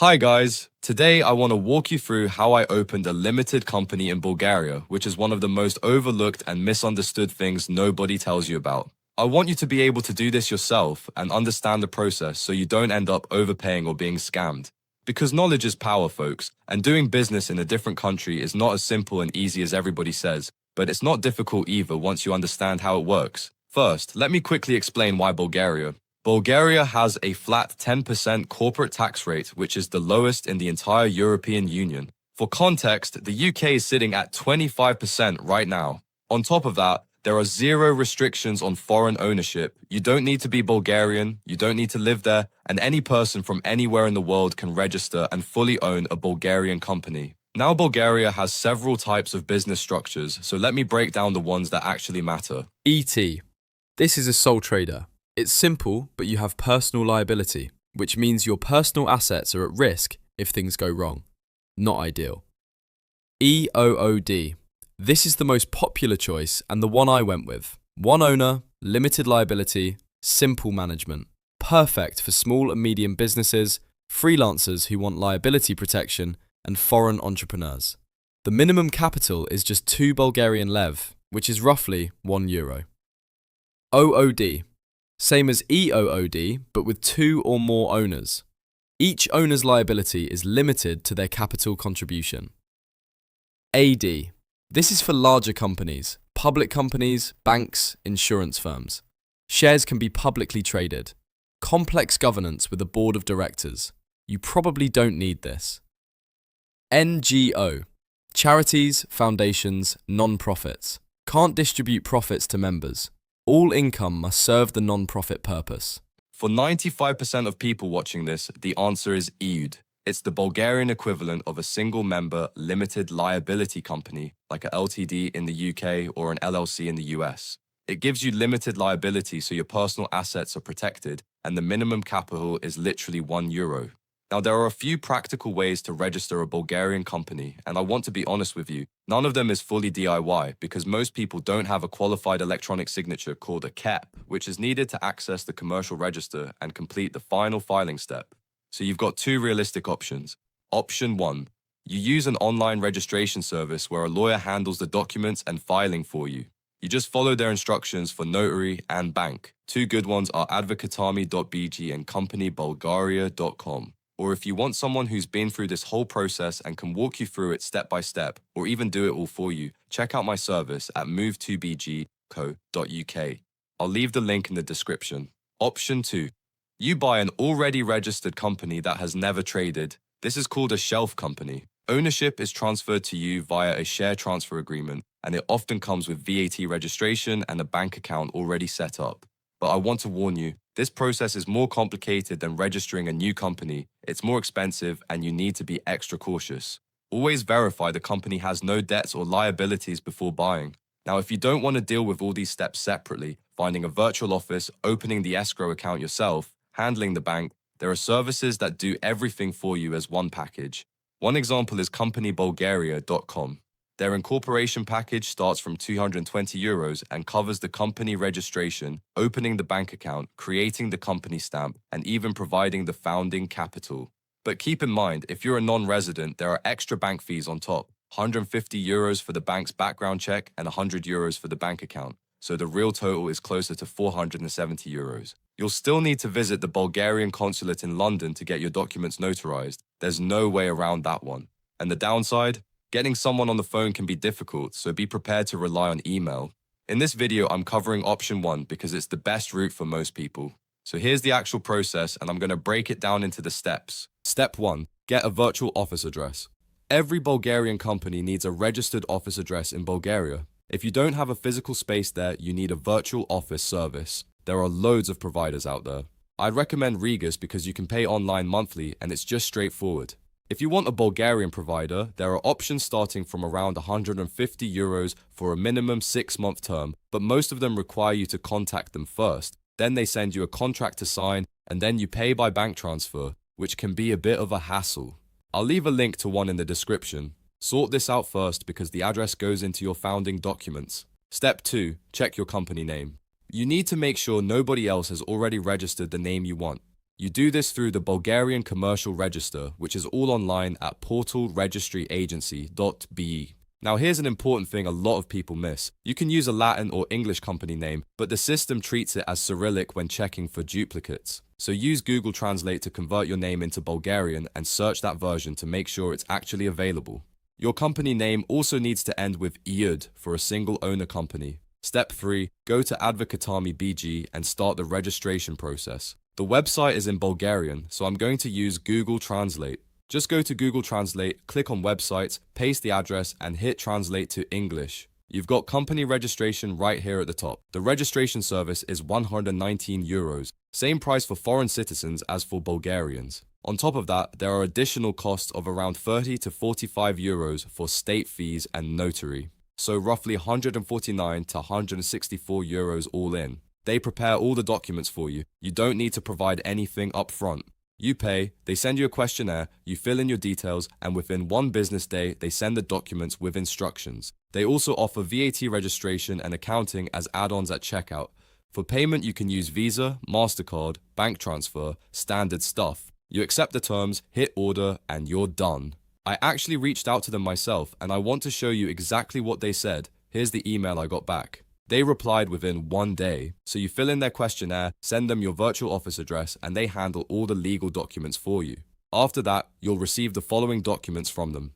Hi guys, today I want to walk you through how I opened a limited company in Bulgaria, which is one of the most overlooked and misunderstood things nobody tells you about. I want you to be able to do this yourself and understand the process so you don't end up overpaying or being scammed. Because knowledge is power, folks, and doing business in a different country is not as simple and easy as everybody says, but it's not difficult either once you understand how it works. First, let me quickly explain why Bulgaria. Bulgaria has a flat 10% corporate tax rate, which is the lowest in the entire European Union. For context, the UK is sitting at 25% right now. On top of that, there are zero restrictions on foreign ownership. You don't need to be Bulgarian, you don't need to live there, and any person from anywhere in the world can register and fully own a Bulgarian company. Now Bulgaria has several types of business structures, so let me break down the ones that actually matter. ET. This is a sole trader. It's simple, but you have personal liability, which means your personal assets are at risk if things go wrong. Not ideal. EOOD. This is the most popular choice and the one I went with. One owner, limited liability, simple management. Perfect for small and medium businesses, freelancers who want liability protection, and foreign entrepreneurs. The minimum capital is just 2 Bulgarian lev, which is roughly €1. OOD. Same as EOOD, but with 2 or more owners. Each owner's liability is limited to their capital contribution. AD. This is for larger companies, public companies, banks, insurance firms. Shares can be publicly traded. Complex governance with a board of directors. You probably don't need this. NGO. Charities, foundations, non-profits. Can't distribute profits to members. All income must serve the non-profit purpose. For 95% of people watching this, the answer is EOOD. It's the Bulgarian equivalent of a single-member limited liability company, like a LTD in the UK or an LLC in the US. It gives you limited liability so your personal assets are protected, and the minimum capital is literally €1. Now, there are a few practical ways to register a Bulgarian company, and I want to be honest with you, none of them is fully DIY because most people don't have a qualified electronic signature called a KEP, which is needed to access the commercial register and complete the final filing step. So you've got 2 realistic options. Option 1. You use an online registration service where a lawyer handles the documents and filing for you. You just follow their instructions for notary and bank. 2 good ones are Advokatami.bg and companybulgaria.com. Or if you want someone who's been through this whole process and can walk you through it step by step, or even do it all for you, check out my service at move2bg.co.uk. I'll leave the link in the description. Option 2. You buy an already registered company that has never traded. This is called a shelf company. Ownership is transferred to you via a share transfer agreement, and it often comes with VAT registration and a bank account already set up. But I want to warn you, this process is more complicated than registering a new company, it's more expensive, and you need to be extra cautious. Always verify the company has no debts or liabilities before buying. Now, if you don't want to deal with all these steps separately, finding a virtual office, opening the escrow account yourself, handling the bank, there are services that do everything for you as one package. One example is companybulgaria.com. Their incorporation package starts from €220 and covers the company registration, opening the bank account, creating the company stamp, and even providing the founding capital. But keep in mind, if you're a non-resident, there are extra bank fees on top, €150 for the bank's background check and €100 for the bank account. So the real total is closer to €470. You'll still need to visit the Bulgarian consulate in London to get your documents notarized. There's no way around that one. And the downside? Getting someone on the phone can be difficult, so be prepared to rely on email. In this video, I'm covering option 1 because it's the best route for most people. So here's the actual process, and I'm going to break it down into the steps. Step 1. Get a virtual office address. Every Bulgarian company needs a registered office address in Bulgaria. If you don't have a physical space there, you need a virtual office service. There are loads of providers out there. I'd recommend Regus because you can pay online monthly and it's just straightforward. If you want a Bulgarian provider, there are options starting from around €150 for a minimum 6-month term, but most of them require you to contact them first. Then they send you a contract to sign, and then you pay by bank transfer, which can be a bit of a hassle. I'll leave a link to one in the description. Sort this out first because the address goes into your founding documents. Step 2. Check your company name. You need to make sure nobody else has already registered the name you want. You do this through the Bulgarian Commercial Register, which is all online at portalregistryagency.be. Now here's an important thing a lot of people miss. You can use a Latin or English company name, but the system treats it as Cyrillic when checking for duplicates. So use Google Translate to convert your name into Bulgarian and search that version to make sure it's actually available. Your company name also needs to end with EOOD for a single owner company. Step 3. Go to Advokatami BG and start the registration process. The website is in Bulgarian, so I'm going to use Google Translate. Just go to Google Translate, click on websites, paste the address, and hit translate to English. You've got company registration right here at the top. The registration service is €119, same price for foreign citizens as for Bulgarians. On top of that, there are additional costs of around €30 to €45 for state fees and notary. So roughly €149 to €164 all in. They prepare all the documents for you. You don't need to provide anything up front. You pay, they send you a questionnaire, you fill in your details, and within 1 business day, they send the documents with instructions. They also offer VAT registration and accounting as add-ons at checkout. For payment, you can use Visa, MasterCard, bank transfer, standard stuff. You accept the terms, hit order, and you're done. I actually reached out to them myself, and I want to show you exactly what they said. Here's the email I got back. They replied within 1 day, so you fill in their questionnaire, send them your virtual office address, and they handle all the legal documents for you. After that, you'll receive the following documents from them.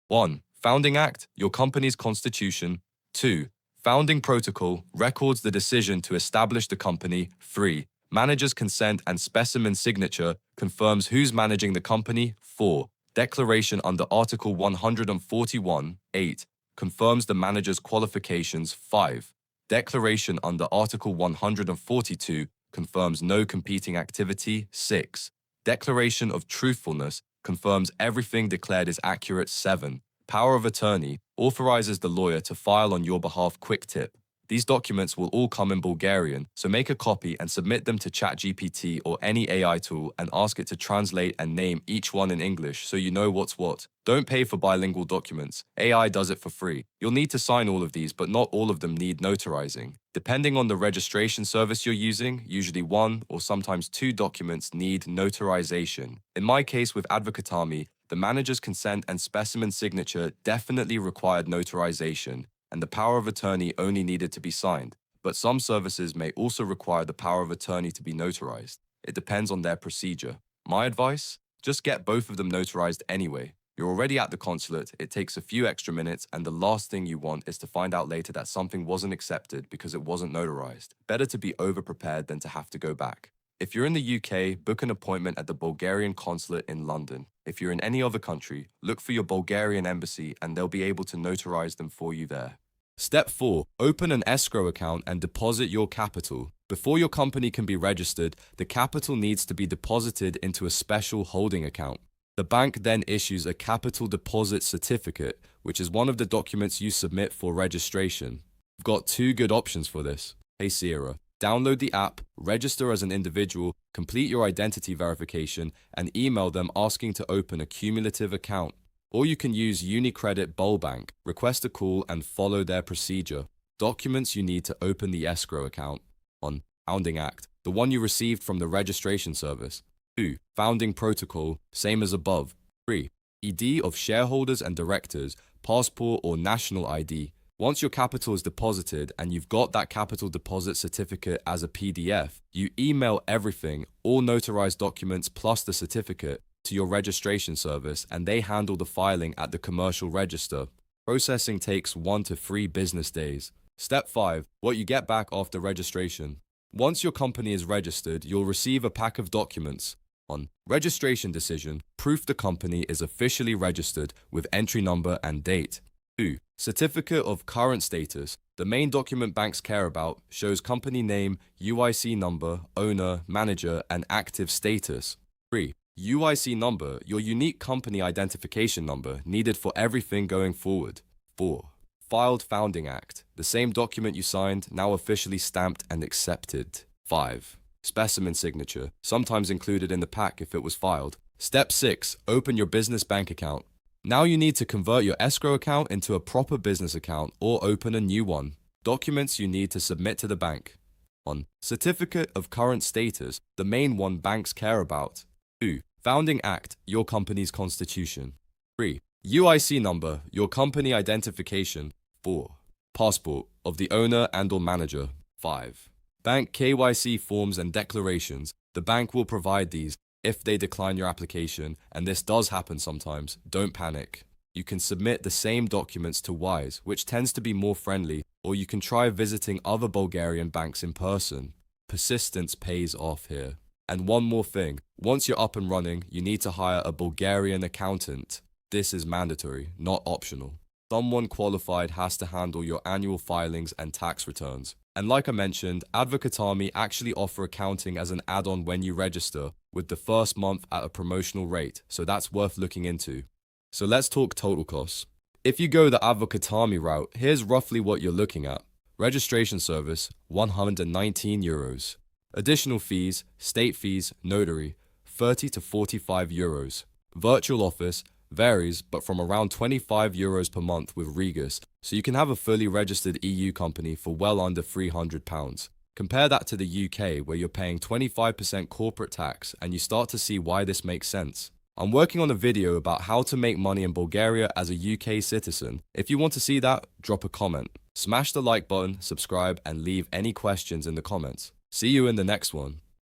1. Founding Act, your company's constitution. 2. Founding Protocol, records the decision to establish the company. 3. Manager's consent and specimen signature, confirms who's managing the company. 4. Declaration under Article 141. 8. Confirms the manager's qualifications. 5. Declaration under Article 142 confirms no competing activity. 6. Declaration of truthfulness confirms everything declared is accurate. 7. Power of attorney authorizes the lawyer to file on your behalf. Quick tip. These documents will all come in Bulgarian, so make a copy and submit them to ChatGPT or any AI tool and ask it to translate and name each one in English so you know what's what. Don't pay for bilingual documents. AI does it for free. You'll need to sign all of these, but not all of them need notarizing. Depending on the registration service you're using, usually 1 or sometimes 2 documents need notarization. In my case with Advokatami, the manager's consent and specimen signature definitely required notarization, and the power of attorney only needed to be signed. But some services may also require the power of attorney to be notarized. It depends on their procedure. My advice? Just get both of them notarized anyway. You're already at the consulate, it takes a few extra minutes, and the last thing you want is to find out later that something wasn't accepted because it wasn't notarized. Better to be over-prepared than to have to go back. If you're in the UK, book an appointment at the Bulgarian consulate in London. If you're in any other country, look for your Bulgarian embassy and they'll be able to notarize them for you there. Step 4. Open an escrow account and deposit your capital. Before your company can be registered, the capital needs to be deposited into a special holding account. The bank then issues a capital deposit certificate, which is one of the documents you submit for registration. You've got 2 good options for this. Hey Sierra, download the app, register as an individual, complete your identity verification, and email them asking to open a cumulative account. Or you can use UniCredit Bulbank, request a call and follow their procedure. Documents you need to open the escrow account. 1. Founding Act, the one you received from the registration service. 2. Founding Protocol, same as above. 3. ED of shareholders and directors, passport or national ID. Once your capital is deposited and you've got that capital deposit certificate as a PDF, you email everything, all notarized documents plus the certificate, to your registration service and they handle the filing at the commercial register. Processing takes 1 to 3 business days. Step 5. What you get back after registration. Once your company is registered, you'll receive a pack of documents. 1. Registration decision, proof the company is officially registered with entry number and date. 2. Certificate of current status. The main document banks care about shows company name, UIC number, owner, manager, and active status. 3. UIC number, your unique company identification number, needed for everything going forward. 4. Filed Founding Act, the same document you signed, now officially stamped and accepted. 5. Specimen signature, sometimes included in the pack if it was filed. Step 6. Open your business bank account. Now you need to convert your escrow account into a proper business account or open a new one. Documents you need to submit to the bank. 1. Certificate of current status, the main one banks care about. 2. Founding Act, your company's constitution. 3. UIC number, your company identification. 4. Passport of the owner and/or manager. 5. Bank KYC forms and declarations. The bank will provide these if they decline your application, and this does happen sometimes. Don't panic. You can submit the same documents to Wise, which tends to be more friendly, or you can try visiting other Bulgarian banks in person. Persistence pays off here. And one more thing, once you're up and running, you need to hire a Bulgarian accountant. This is mandatory, not optional. Someone qualified has to handle your annual filings and tax returns. And like I mentioned, Advokatami actually offer accounting as an add-on when you register, with the first month at a promotional rate, so that's worth looking into. So let's talk total costs. If you go the Advokatami route, here's roughly what you're looking at. Registration service, €119. Additional fees, state fees, notary, €30 to €45. Virtual office, varies, but from around €25 per month with Regus, so you can have a fully registered EU company for well under £300. Compare that to the UK, where you're paying 25% corporate tax, and you start to see why this makes sense. I'm working on a video about how to make money in Bulgaria as a UK citizen. If you want to see that, drop a comment. Smash the like button, subscribe, and leave any questions in the comments. See you in the next one.